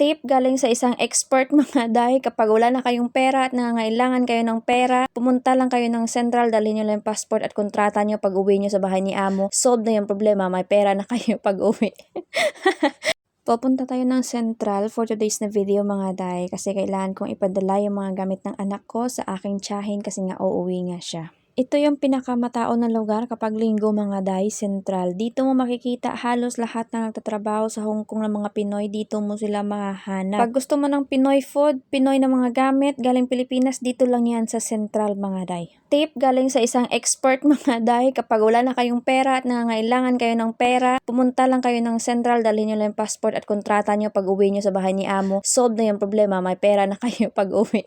Tip galing sa isang expert mga day, kapag wala na kayong pera at nangangailangan kayo ng pera, pumunta lang kayo ng Central, dalhin nyo lang yung passport at kontrata nyo pag uwi nyo sa bahay ni amo. Solve na yung problema, may pera na kayo pag uwi. Pupunta tayo ng Central for today's na video mga day, kasi kailangan kong ipadala yung mga gamit ng anak ko sa aking tiyahin kasi nga uuwi nga siya. Ito yung pinakamatao na lugar kapag linggo mga day, Central. Dito mo makikita halos lahat na nagtatrabaho sa Hong Kong ng mga Pinoy, dito mo sila mahahanap. Pag gusto mo ng Pinoy food, Pinoy na mga gamit, galing Pilipinas, dito lang yan sa Central mga day. Tip galing sa isang expert mga day, kapag wala na kayong pera at nangangailangan kayo ng pera, pumunta lang kayo ng Central, dalhin nyo lang yung passport at kontrata nyo pag uwi nyo sa bahay ni amo. Solve na yung problema, may pera na kayo pag uwi.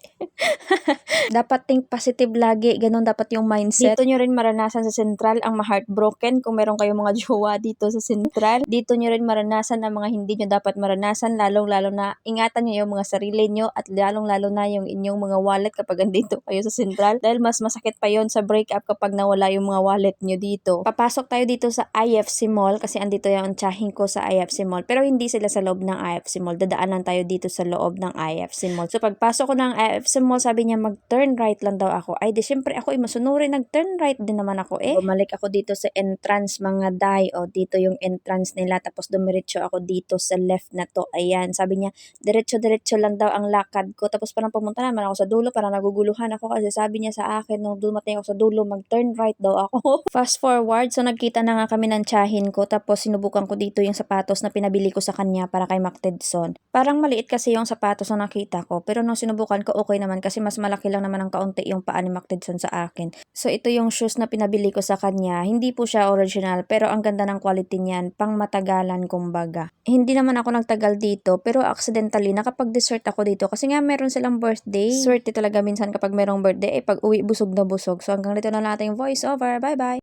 Dapat think positive lagi, ganun dapat yung mindset. Dito nyo rin maranasan sa Central ang ma-heartbroken kung meron kayong mga jowa dito sa Central. Dito nyo rin maranasan ang mga hindi nyo dapat maranasan, lalong-lalo na ingatan nyo yung mga sarili nyo at lalong-lalo na yung inyong mga wallet kapag andito kayo sa Central. Dahil mas masakit pa yon sa breakup kapag nawala yung mga wallet nyo dito. Papasok tayo dito sa IFC Mall kasi andito yung tsahin ko sa IFC Mall. Pero hindi sila sa loob ng IFC Mall. Dadaanan tayo dito sa loob ng IFC Mall. So pagpasok ko ng IFC Mall, sabi niya mag-turn right lang daw ako. Ay di syempre ako masunurin, nag-turn right din naman ako eh. Bumalik ako dito sa entrance mga day. O dito yung entrance nila, tapos dumiretso ako dito sa left na to. Ayan, sabi niya diretso-diretso lang daw ang lakad ko. Tapos parang pumunta naman ako sa dulo, parang naguguluhan ako kasi sabi niya sa akin nung dumating ako sa dulo, mag-turn right daw ako. Fast forward, so nagkita na nga kami ng tiyahin ko, tapos sinubukan ko dito yung sapatos na pinabili ko sa kanya para kay Mac Tedson. Parang maliit kasi yung sapatos na nakita ko, pero nung sinubukan ko okay naman kasi mas malaki lang naman ng kaunti yung paa ni Mac Tedson sa akin. So ito yung shoes na pinabili ko sa kanya. Hindi po siya original pero ang ganda ng quality niyan, pang matagalan kumbaga. Hindi naman ako nagtagal dito pero accidentally nakapag-dessert ako dito kasi nga meron silang birthday. Swerte talaga minsan kapag merong birthday, pag uwi busog na busog. So hanggang dito na lang ating voice over. Bye bye!